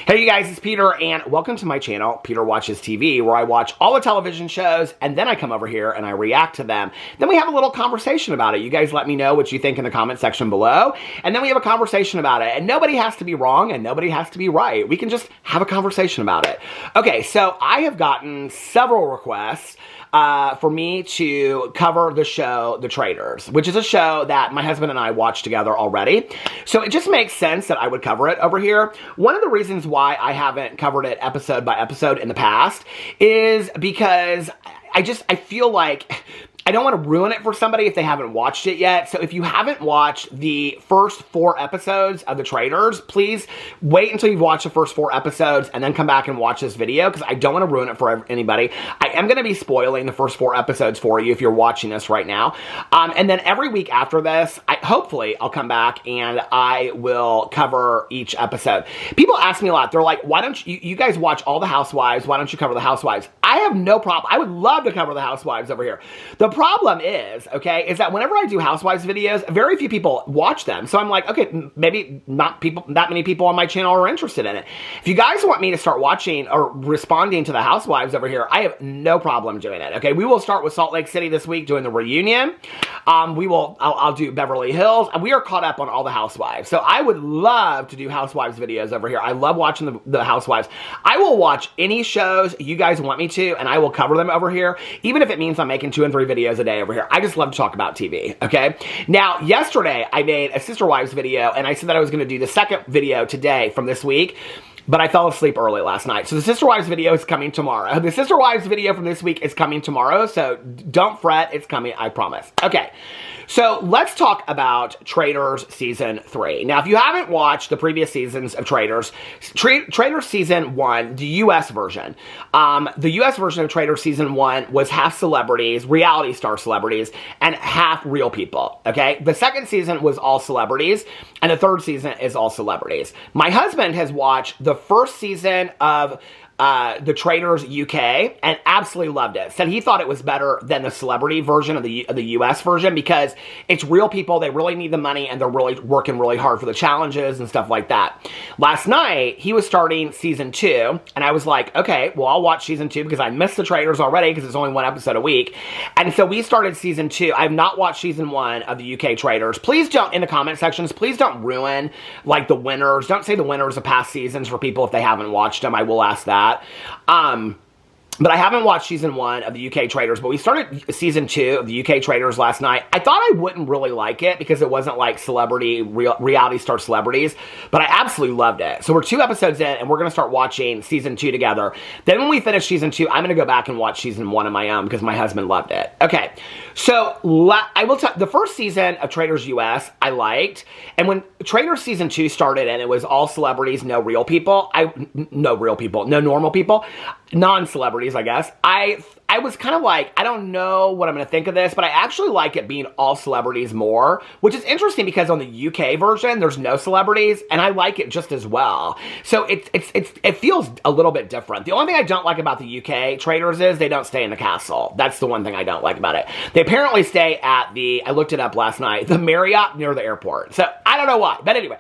Hey you guys, it's Peter, and welcome to my channel, Peter Watches TV, where I watch all the television shows, and then I come over here and I react to them. Then we have a little conversation about it. You guys let me know what you think in the comment section below, and then we have a conversation about it. And nobody has to be wrong, and nobody has to be right. We can just have a conversation about it. Okay, so I have gotten several requests for me to cover the show, The Traitors, which is a show that my husband and I watched together already. So it just makes sense that I would cover it over here. One of the reasons why I haven't covered it episode by episode in the past is because I feel like I don't want to ruin it for somebody if they haven't watched it yet. So if you haven't watched the first 4 episodes of The Traitors, please wait until you've watched the first 4 episodes and then come back and watch this video, because I don't want to ruin it for anybody. I am going to be spoiling the first 4 episodes for you if you're watching this right now. And then every week after this, hopefully I'll come back and I will cover each episode. People ask me a lot. They're like, why don't you guys watch all the Housewives? Why don't you cover the Housewives? I have no problem. I would love to cover the Housewives over here. The problem is, okay, is that whenever I do Housewives videos, very few people watch them. So I'm like, okay, maybe not many people on my channel are interested in it. If you guys want me to start watching or responding to the Housewives over here, I have no problem doing it. Okay, we will start with Salt Lake City this week doing the reunion. I'll do Beverly Hills, and we are caught up on all the Housewives. So I would love to do Housewives videos over here. I love watching the Housewives. I will watch any shows you guys want me to, and I will cover them over here, even if it means I'm making 2 and 3 videos a day over here. I just love to talk about TV, okay? Now, yesterday, I made a Sister Wives video, and I said that I was going to do the second video today from this week, but I fell asleep early last night. So the Sister Wives video is coming tomorrow. The Sister Wives video from this week is coming tomorrow, so don't fret. It's coming, I promise. Okay, so let's talk about Traitors Season 3. Now, if you haven't watched the previous seasons of Traitors, Traitors Season 1, the U.S. version, the U.S. version of Traitors Season 1 was half celebrities, reality star celebrities, and half real people, okay? The second season was all celebrities, and the third season is all celebrities. My husband has watched the first season of the Traitors UK and absolutely loved it. Said he thought it was better than the celebrity version of the US version because it's real people, they really need the money, and they're really working really hard for the challenges and stuff like that. Last night, he was starting Season 2, and I was like, okay, well, I'll watch Season 2 because I missed the Traitors already because it's only 1 episode a week. And so we started Season 2. I have not watched Season 1 of the UK Traitors. Please don't, in the comment sections, please don't ruin, like, the winners. Don't say the winners of past seasons for people if they haven't watched them. I will ask that. But I haven't watched Season 1 of the UK Traitors, but we started Season 2 of the UK Traitors last night. I thought I wouldn't really like it because it wasn't like reality star celebrities, but I absolutely loved it. So we're 2 episodes in, and we're going to start watching Season 2 together. Then when we finish Season 2, I'm going to go back and watch Season 1 on my own because my husband loved it. Okay, so I will tell the first season of Traitors US, I liked. And when Traitors Season 2 started and it was all celebrities, no real people, no normal people, non-celebrities, I guess, I was kind of like, I don't know what I'm going to think of this, but I actually like it being all celebrities more, which is interesting because on the UK version, there's no celebrities, and I like it just as well. So it feels a little bit different. The only thing I don't like about the UK Traitors is they don't stay in the castle. That's the one thing I don't like about it. They apparently stay at I looked it up last night, the Marriott near the airport. So I don't know why, but anyway.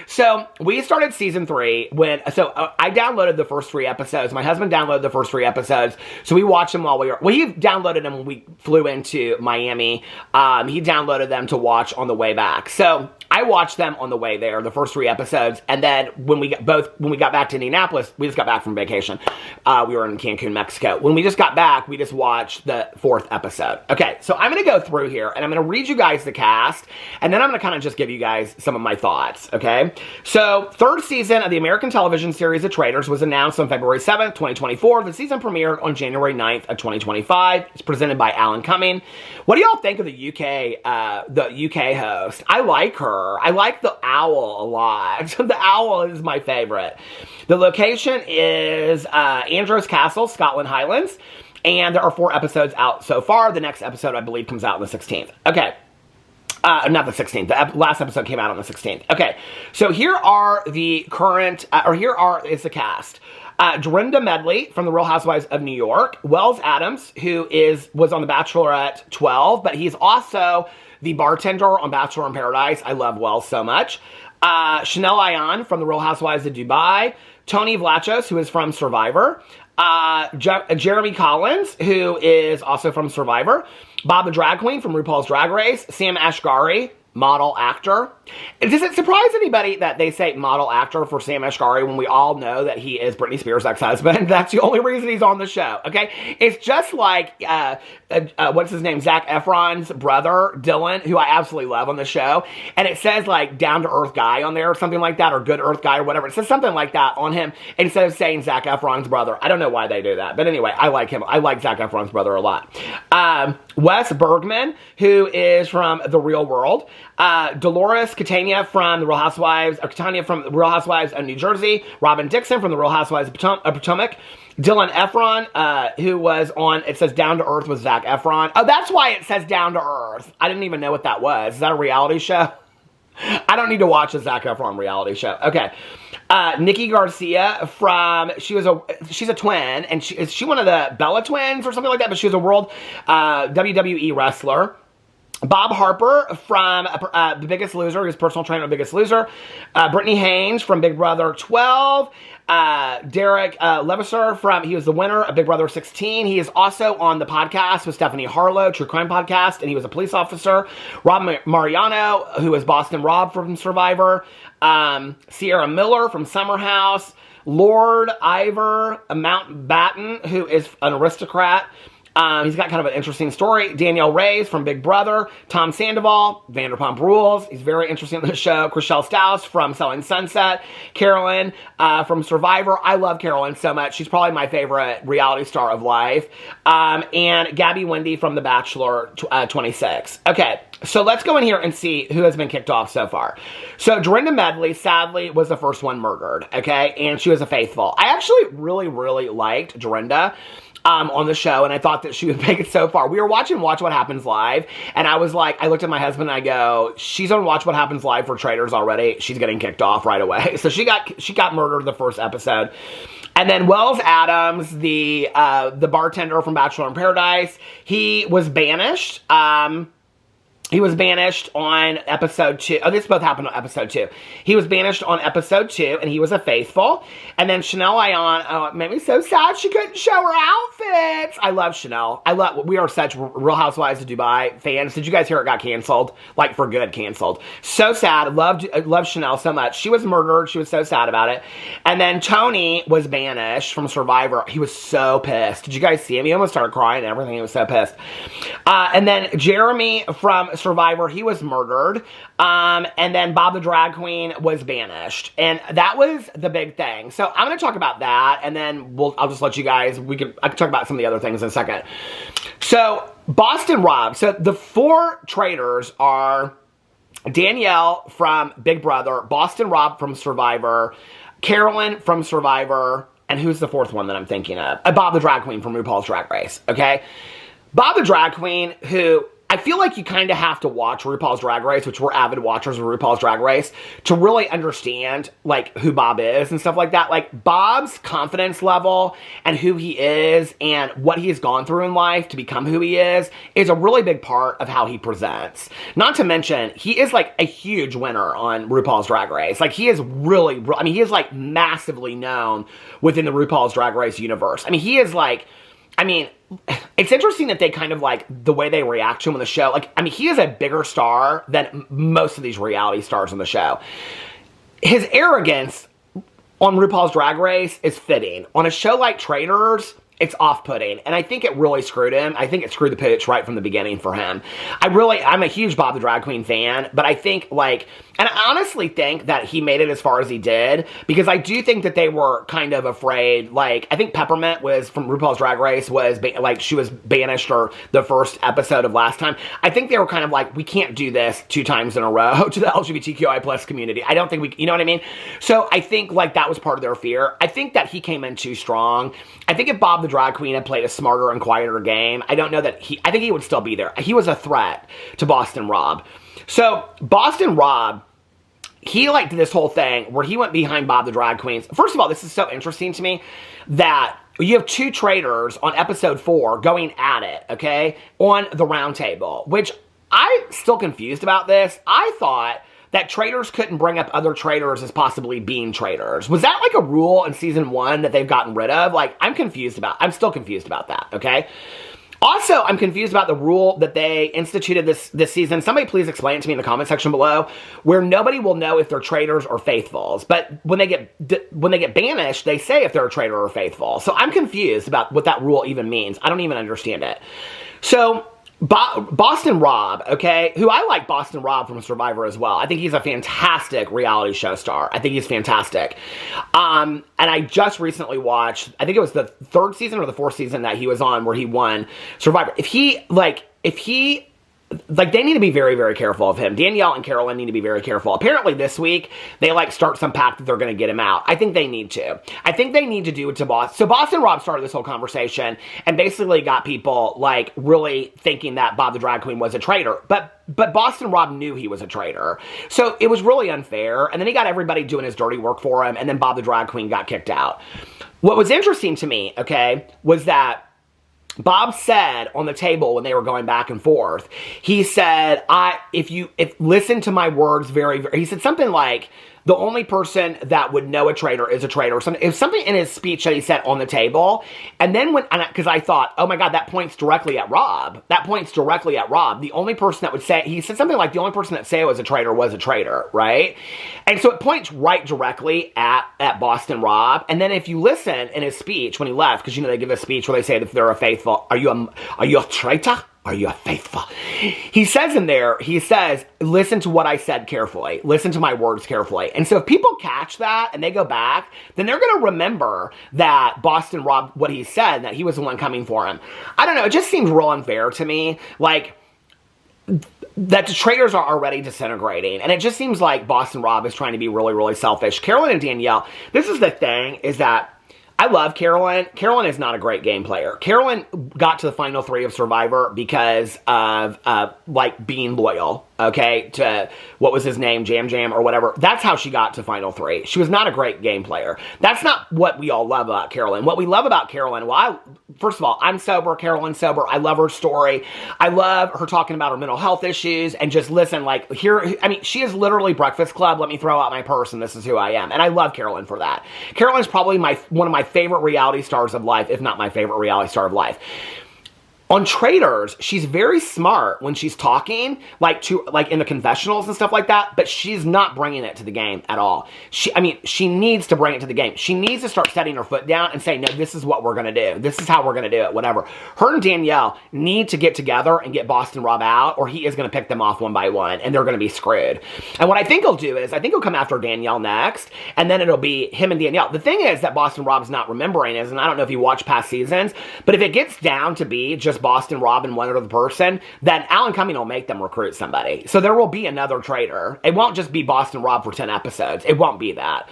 So we started Season 3 I downloaded the first 3 episodes. My husband downloaded the first 3 episodes, so we watched them while he downloaded them when we flew into Miami. He downloaded them to watch on the way back. So I watched them on the way there, the first 3 episodes, and then when we got back to Indianapolis, we just got back from vacation. We were in Cancun, Mexico. When we just got back, we just watched the 4th episode. Okay, so I'm going to go through here, and I'm going to read you guys the cast, and then I'm going to kind of just give you guys some of my thoughts, okay? So, 3rd season of the American television series The Traitors was announced on February 7th, 2024. The season premiered on January 9th of 2025. It's presented by Alan Cumming. What do y'all think of the UK host? I like her. I like the owl a lot. The owl is my favorite. The location is Andros Castle, Scotland Highlands, and there are 4 episodes out so far. The next episode, I believe, comes out on the 16th. Okay. Not the 16th. The last episode came out on the 16th. Okay. So here are the current, is the cast. Dorinda Medley from The Real Housewives of New York. Wells Adams, who was on The Bachelorette 12, but he's also the bartender on Bachelor in Paradise. I love Wells so much. Chanel Ayan from The Real Housewives of Dubai. Tony Vlachos, who is from Survivor, Jeremy Collins, who is also from Survivor, Bob the Drag Queen from RuPaul's Drag Race, Sam Asghari, model actor. Does it surprise anybody that they say model actor for Sam Asghari when we all know that he is Britney Spears' ex-husband? That's the only reason he's on the show, okay? It's just like, what's his name? Zac Efron's brother, Dylan, who I absolutely love on the show. And it says like down-to-earth guy on there or something like that, or good earth guy or whatever. It says something like that on him instead of saying Zac Efron's brother. I don't know why they do that. But anyway, I like him. I like Zac Efron's brother a lot. Wes Bergman, who is from The Real World. Dolores Catania from The Real Housewives, of New Jersey. Robin Dixon from The Real Housewives of Potomac. Dylan Efron, who was on, it says Down to Earth with Zac Efron. Oh, that's why it says Down to Earth. I didn't even know what that was. Is that a reality show? I don't need to watch a Zac Efron reality show. Okay. Nikki Garcia she's a twin, and is she one of the Bella twins or something like that? But she was a world WWE wrestler. Bob Harper from The Biggest Loser, his personal trainer, Biggest Loser. Brittany Haynes from Big Brother 12. Derek Levasseur he was the winner of Big Brother 16. He is also on the podcast with Stephanie Harlow, True Crime Podcast, and he was a police officer. Rob Mariano, who is Boston Rob from Survivor. Sierra Miller from Summer House. Lord Ivor Mountbatten, who is an aristocrat. He's got kind of an interesting story. Danielle Reyes from Big Brother. Tom Sandoval, Vanderpump Rules. He's very interesting on the show. Chriselle Staus from Selling Sunset. Carolyn from Survivor. I love Carolyn so much. She's probably my favorite reality star of life. And Gabby Wendy from The Bachelor 26. Okay, so let's go in here and see who has been kicked off so far. So Dorinda Medley, sadly, was the first one murdered, okay? And she was a faithful. I actually really, really liked Dorinda on the show, and I thought that she would make it so far. We were watching Watch What Happens Live, and I was like, I looked at my husband and I go, she's on Watch What Happens Live for Traitors already. She's getting kicked off right away. So she got murdered the first episode. And then Wells Adams, the bartender from Bachelor in Paradise, he was banished. He was banished on episode 2. Oh, this both happened on episode 2. He was banished on episode 2, and he was a faithful. And then Chanel Ayan, oh, it made me so sad she couldn't show her outfits. I love Chanel. We are such Real Housewives of Dubai fans. Did you guys hear it got canceled? Like, for good, canceled. So sad. Loved Chanel so much. She was murdered. She was so sad about it. And then Tony was banished from Survivor. He was so pissed. Did you guys see him? He almost started crying and everything. He was so pissed. And then Jeremy from Survivor, he was murdered. And then Bob the Drag Queen was banished. And that was the big thing. So I'm going to talk about that, and then I'll just let you guys, I can talk about some of the other things in a second. So Boston Rob. So the 4 traitors are Danielle from Big Brother, Boston Rob from Survivor, Carolyn from Survivor, and who's the 4th one that I'm thinking of? Bob the Drag Queen from RuPaul's Drag Race, okay? Bob the Drag Queen, who I feel like you kind of have to watch RuPaul's Drag Race, which we're avid watchers of RuPaul's Drag Race, to really understand, like, who Bob is and stuff like that. Like, Bob's confidence level and who he is and what he has gone through in life to become who he is a really big part of how he presents. Not to mention, he is, like, a huge winner on RuPaul's Drag Race. Like, he is really, I mean, he is, like, massively known within the RuPaul's Drag Race universe. I mean, he is, like, I mean, it's interesting that they kind of, like, the way they react to him on the show. Like, I mean, he is a bigger star than most of these reality stars on the show. His arrogance on RuPaul's Drag Race is fitting. On a show like Traitors, it's off-putting, and I think it really screwed him. I think it screwed the pooch right from the beginning for him. I'm a huge Bob the Drag Queen fan, but I think, like, and I honestly think that he made it as far as he did, because I do think that they were kind of afraid. Like, I think Peppermint was, from RuPaul's Drag Race, she was banished or the first episode of last time. I think they were kind of like, we can't do this 2 times in a row to the LGBTQI plus community. I don't think you know what I mean? So I think, like, that was part of their fear. I think that he came in too strong. I think if Bob the Drag Queen had played a smarter and quieter game, I don't know that I think he would still be there. He was a threat to Boston Rob. So Boston Rob, he, like, did this whole thing where he went behind Bob the Drag Queens. First of all, this is so interesting to me that you have 2 traitors on episode 4 going at it, okay, on the round table, which I'm still confused about this. I thought that traitors couldn't bring up other traitors as possibly being traitors. Was that like a rule in season 1 that they've gotten rid of? Like, I'm still confused about that, okay? Also, I'm confused about the rule that they instituted this season. Somebody please explain it to me in the comment section below, where nobody will know if they're traitors or faithfuls. But when they get banished, they say if they're a traitor or faithful. So I'm confused about what that rule even means. I don't even understand it. So Boston Rob, okay, who I like Boston Rob from Survivor as well. I think he's a fantastic reality show star. I think he's fantastic. And I just recently watched, I think it was the 3rd season or the 4th season that he was on where he won Survivor. They need to be very, very careful of him. Danielle and Carolyn need to be very careful. Apparently this week, they start some pact that they're going to get him out. I think they need to. I think they need to do it to Boston. So Boston Rob started this whole conversation and basically got people, really thinking that Bob the Drag Queen was a traitor. But Boston Rob knew he was a traitor. So it was really unfair. And then he got everybody doing his dirty work for him. And then Bob the Drag Queen got kicked out. What was interesting to me, okay, was that Bob said on the table when they were going back and forth, he said, listen to my words very, very, he said something like, the only person that would know a traitor is a traitor. It was something in his speech that he said on the table. And then because I thought, oh my God, that points directly at Rob. That points directly at Rob. The only person that would say, he said something like, the only person that say it was a traitor, right? And so it points right directly at Boston Rob. And then if you listen in his speech when he left, because they give a speech where they say that if they're a faithful, are you a traitor? Are you a faithful? He says in there, listen to what I said carefully. Listen to my words carefully. And so if people catch that and they go back, then they're going to remember that Boston Rob, what he said, that he was the one coming for him. I don't know. It just seems real unfair to me. That the traitors are already disintegrating. And it just seems like Boston Rob is trying to be really, really selfish. Carolyn and Danielle, this is the thing, is that I love Carolyn. Carolyn is not a great game player. Carolyn got to the final 3 of Survivor because of, being loyal, okay, to, what was his name, Jam Jam or whatever. That's how she got to final 3. She was not a great game player. That's not what we all love about Carolyn. What we love about Carolyn, first of all, I'm sober, Carolyn's sober. I love her story. I love her talking about her mental health issues and just listen, she is literally Breakfast Club. Let me throw out my purse and this is who I am. And I love Carolyn for that. Carolyn's probably one of my favorite reality stars of life, if not my favorite reality star of life. On Traitors, she's very smart when she's talking, in the confessionals and stuff like that, but she's not bringing it to the game at all. She needs to bring it to the game. She needs to start setting her foot down and say, no, this is what we're going to do. This is how we're going to do it, whatever. Her and Danielle need to get together and get Boston Rob out, or he is going to pick them off one by one, and they're going to be screwed. And what I think he'll do is, I think he'll come after Danielle next, and then it'll be him and Danielle. The thing is that Boston Rob's not remembering is, and I don't know if you watch past seasons, but if it gets down to be just Boston Rob and one other person, then Alan Cumming will make them recruit somebody. So there will be another traitor. It won't just be Boston Rob for 10 episodes. It won't be that.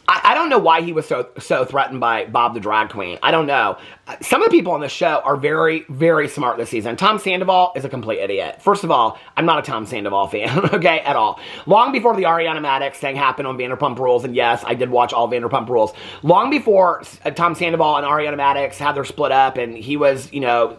I don't know why he was so threatened by Bob the Drag Queen. I don't know. Some of the people on the show are very, very smart this season. Tom Sandoval is a complete idiot. First of all, I'm not a Tom Sandoval fan, okay, at all. Long before the Ariana Madix thing happened on Vanderpump Rules, and yes, I did watch all Vanderpump Rules. Long before Tom Sandoval and Ariana Madix had their split up, and he was,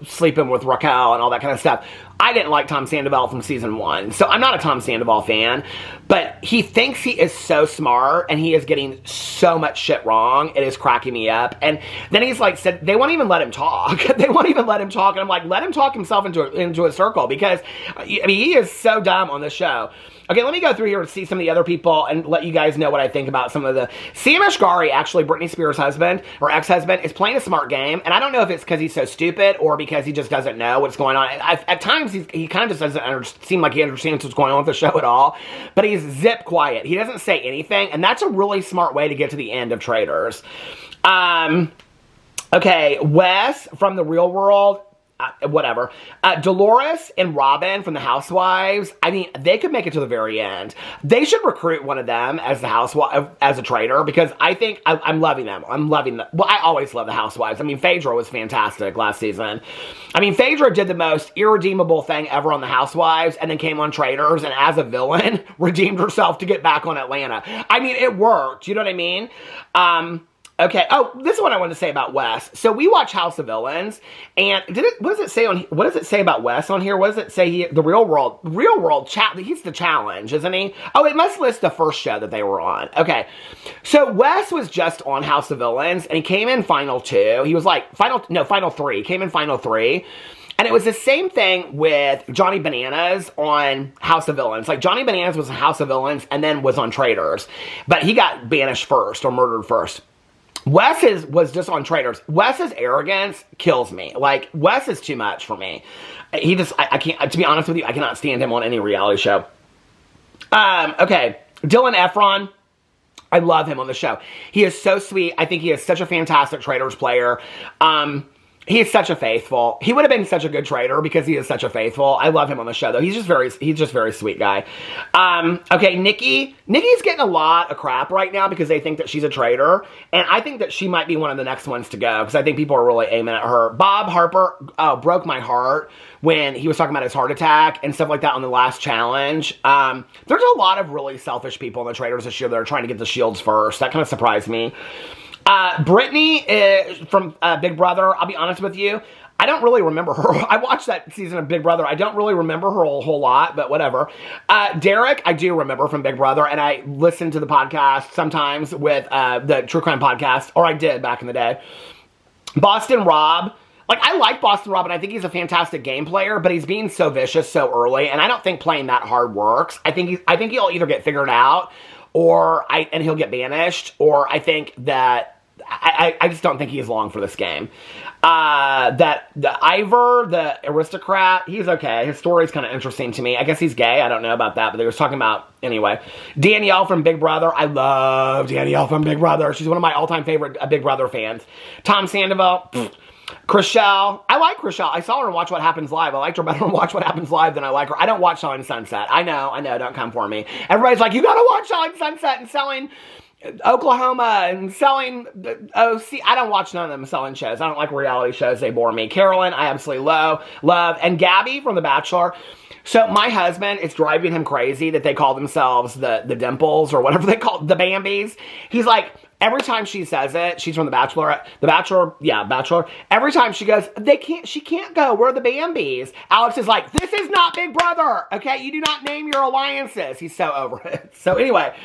sleeping with Raquel and all that kind of stuff, I didn't like Tom Sandoval from season 1. So I'm not a Tom Sandoval fan, but he thinks he is so smart and he is getting so much shit wrong. It is cracking me up. And then he's said, they won't even let him talk. They won't even let him talk. And I'm like, let him talk himself into a circle because, he is so dumb on the show. Okay, let me go through here and see some of the other people and let you guys know what I think about some of the... Sam Ashgari, actually, Britney Spears' husband, or ex-husband, is playing a smart game, and I don't know if it's because he's so stupid or because he just doesn't know what's going on. At times, he kind of just doesn't seem like he understands what's going on with the show at all, but he's zip quiet. He doesn't say anything, and that's a really smart way to get to the end of Traitors. Okay, Wes from The Real World... whatever. Dolores and Robin from the Housewives, they could make it to the very end. They should recruit one of them as the housewife, as a traitor, because I think I'm loving them. I'm loving them. Well, I always love the Housewives. Phaedra was fantastic last season. Phaedra did the most irredeemable thing ever on the Housewives, and then came on Traitors, and as a villain, redeemed herself to get back on Atlanta. It worked. You know what I mean? Okay. Oh, this is what I wanted to say about Wes. So we watch House of Villains, and what does it say about Wes on here? What does it say? The real world he's the challenge, isn't he? Oh, it must list the first show that they were on. Okay. So Wes was just on House of Villains, and he came in final 2. He was like final 3. He came in final 3. And it was the same thing with Johnny Bananas on House of Villains. Like, Johnny Bananas was on House of Villains and then was on Traitors. But he got banished first or murdered first. Wes was just on Traitors. Wes's arrogance kills me. Like, Wes is too much for me. I can't, to be honest with you, I cannot stand him on any reality show. Okay, Dylan Efron. I love him on the show. He is so sweet. I think he is such a fantastic Traitors player. He is such a faithful. He would have been such a good traitor because he is such a faithful. I love him on the show, though. He's just very sweet guy. Okay, Nikki. Nikki's getting a lot of crap right now because they think that she's a traitor. And I think that she might be one of the next ones to go because I think people are really aiming at her. Bob Harper broke my heart when he was talking about his heart attack and stuff like that on the last challenge. There's a lot of really selfish people in the Traitors this year that are trying to get the shields first. That kind of surprised me. Brittany from Big Brother, I'll be honest with you, I don't really remember her. I watched that season of Big Brother. I don't really remember her a whole lot, but whatever. Derek, I do remember from Big Brother, and I listen to the podcast sometimes with the True Crime podcast, or I did back in the day. Boston Rob. Like, I like Boston Rob, and I think he's a fantastic game player, but he's being so vicious so early, and I don't think playing that hard works. I think he'll either get figured out, and he'll get banished, or I think that I just don't think he's long for this game. That the Ivor, the aristocrat, he's okay. His story's kind of interesting to me. I guess he's gay. I don't know about that, but they was talking about anyway. Danielle from Big Brother. I love Danielle from Big Brother. She's one of my all-time favorite Big Brother fans. Tom Sandoval. Chrishell. I like Chrishell. I saw her in Watch What Happens Live. I liked her better in Watch What Happens Live than I like her. I don't watch Selling Sunset. I know. Don't come for me. Everybody's like, you gotta watch Selling Sunset and Selling Oklahoma and Selling OC. I don't watch none of them selling shows. I don't like reality shows. They bore me. Carolyn, I absolutely love. And Gabby from The Bachelor. So my husband, it's driving him crazy that they call themselves the Dimples or whatever they call the Bambis. He's like, every time she says it, she's from The Bachelor. Every time she goes, she can't go. We're the Bambis. Alex is like, this is not Big Brother. Okay, you do not name your alliances. He's so over it. So anyway,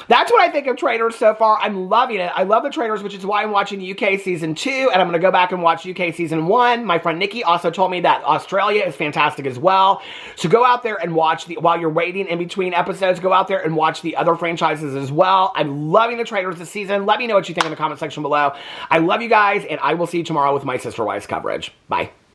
that's what I think of Traitors so far. I'm loving it. I love the Traitors, which is why I'm watching UK Season 2, and I'm going to go back and watch UK Season 1. My friend Nikki also told me that Australia is fantastic as well. So go out there and watch, while you're waiting in between episodes, go out there and watch the other franchises as well. I'm loving the Traitors this season. Let me know what you think in the comment section below. I love you guys, and I will see you tomorrow with my Sister Wives coverage. Bye.